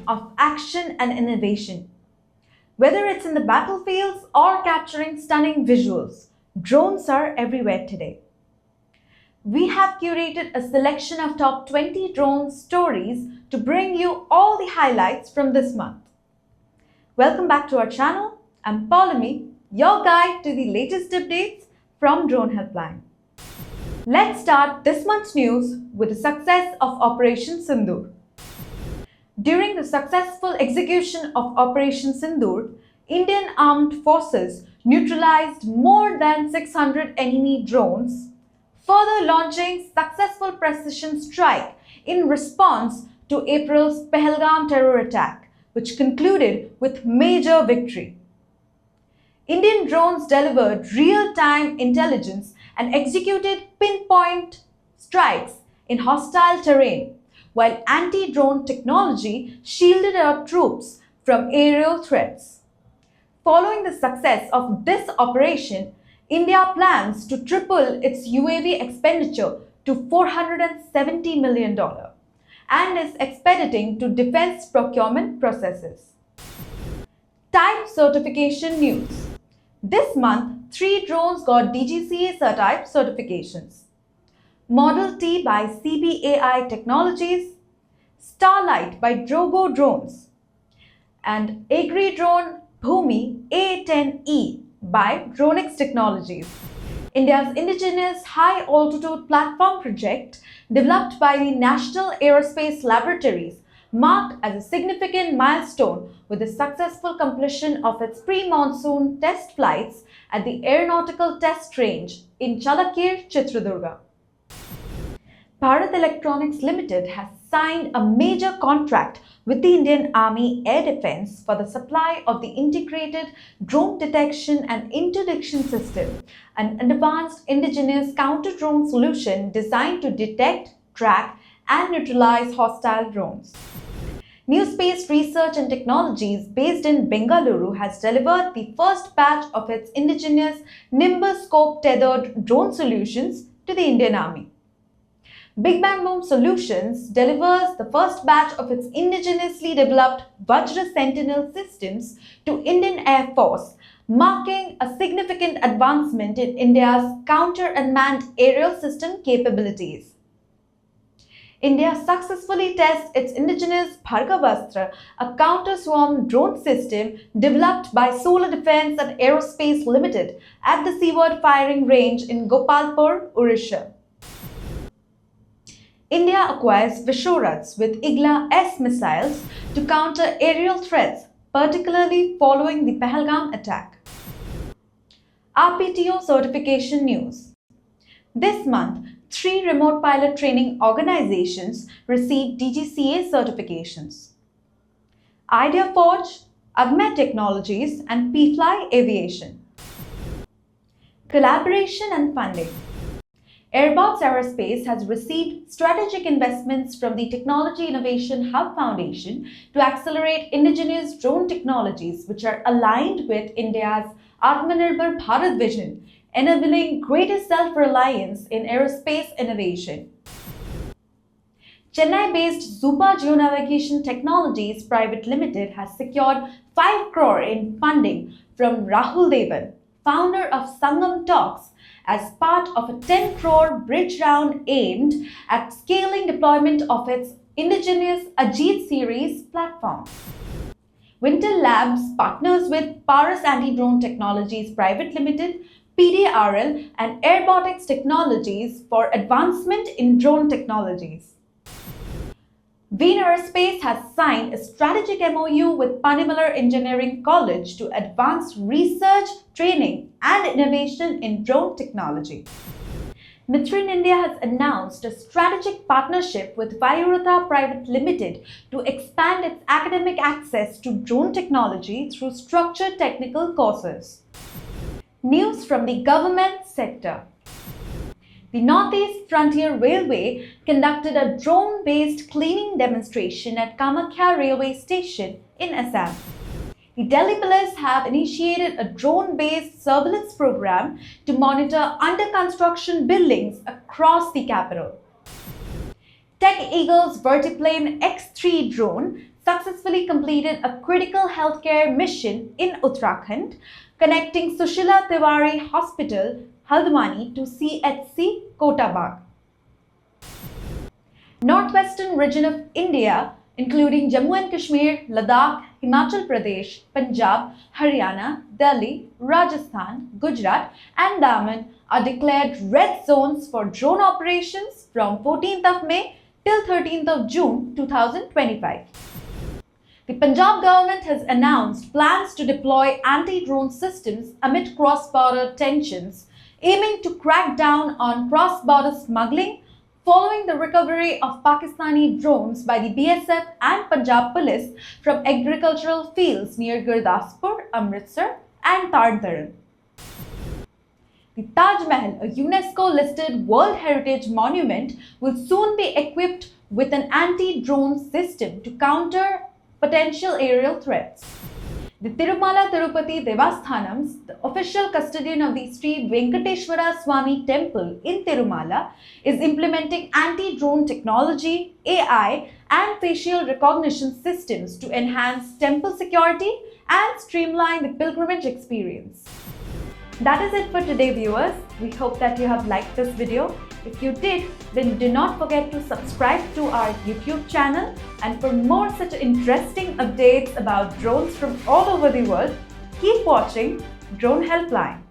of action and innovation. Whether it's in the battlefields or capturing stunning visuals, drones are everywhere today. We have curated a selection of top 20 drone stories to bring you all the highlights from this month. Welcome back to our channel. I'm Bhumi, your guide to the latest updates from Drone Helpline. Let's start this month's news with the success of Operation Sindoor. During the successful execution of Operation Sindoor, Indian armed forces neutralized more than 600 enemy drones, further launching successful precision strike in response to April's Pahalgam terror attack, which concluded with major victory. Indian drones delivered real-time intelligence and executed pinpoint strikes in hostile terrain, while anti-drone technology shielded our troops from aerial threats. Following the success of this operation, India plans to triple its UAV expenditure to $470 million and is expediting to defense procurement processes. Type certification news. This month, 3 drones got DGCA type certifications. Model T by CBAI Technologies, Starlight by DROGO drones, and Agri drone Bhumi A10E by Dronix Technologies. India's Indigenous high-altitude platform project, developed by the National Aerospace Laboratories, marked as a significant milestone with the successful completion of its pre-monsoon test flights at the Aeronautical Test Range in Chalakir, Chitradurga. Bharat Electronics Limited has signed a major contract with the Indian Army Air Defence for the supply of the Integrated Drone Detection and Interdiction System, an advanced indigenous counter-drone solution designed to detect, track, and neutralize hostile drones. New Space Research and Technologies based in Bengaluru has delivered the first batch of its indigenous Nimbus scope tethered drone solutions to the Indian Army. Big Bang Boom Solutions delivers the first batch of its indigenously developed Vajra Sentinel systems to Indian Air Force, marking a significant advancement in India's counter-unmanned aerial system capabilities. India successfully tests its indigenous Bhargavastra, a counter-swarm drone system developed by Solar Defence and Aerospace Limited at the Seaward Firing Range in Gopalpur, Odisha. India acquires Vishorats with Igla-S missiles to counter aerial threats, particularly following the Pahalgam attack. RPTO certification news. This month, 3 remote pilot training organizations received DGCA certifications: IdeaForge, Unmanned Technologies, and P-Fly Aviation. Collaboration and funding. Airbots Aerospace has received strategic investments from the Technology Innovation Hub Foundation to accelerate indigenous drone technologies, which are aligned with India's Atmanirbhar Bharat vision, enabling greater self-reliance in aerospace innovation. Chennai-based Zupa Geonavigation Technologies Private Limited has secured 5 crore in funding from Rahul Devan, founder of Sangam Talks, as part of a 10 crore bridge round aimed at scaling deployment of its indigenous Ajit series platform. Winter Labs partners with Paras Anti-Drone Technologies Private Limited, PDRL, and Airbotics Technologies for advancement in drone technologies. Veen Aerospace has signed a strategic MOU with Panimalar Engineering College to advance research, training, and innovation in drone technology. Mithrin India has announced a strategic partnership with Vayurata Private Limited to expand its academic access to drone technology through structured technical courses. News from the government sector. The Northeast Frontier Railway conducted a drone-based cleaning demonstration at Kamakhya Railway Station in Assam. The Delhi police have initiated a drone-based surveillance program to monitor under-construction buildings across the capital. Tech Eagle's Vertiplane X3 drone successfully completed a critical healthcare mission in Uttarakhand, connecting Sushila Tiwari Hospital, Haldwani to CHC Kotabag. Northwestern region of India, including Jammu and Kashmir, Ladakh, Himachal Pradesh, Punjab, Haryana, Delhi, Rajasthan, Gujarat and Daman are declared red zones for drone operations from 14th of May till 13th of June 2025. The Punjab government has announced plans to deploy anti-drone systems amid cross-border tensions, aiming to crack down on cross-border smuggling following the recovery of Pakistani drones by the BSF and Punjab Police from agricultural fields near Gurdaspur, Amritsar and Tarn. The Taj Mahal, a UNESCO-listed World Heritage Monument, will soon be equipped with an anti-drone system to counter potential aerial threats. The Tirumala Tirupati Devasthanams, the official custodian of the Sri Venkateshwara Swami Temple in Tirumala, is implementing anti-drone technology, AI and facial recognition systems to enhance temple security and streamline the pilgrimage experience. That is it for today, viewers. We hope that you have liked this video. If you did, then do not forget to subscribe to our YouTube channel, and for more such interesting updates about drones from all over the world, keep watching Drone Helpline.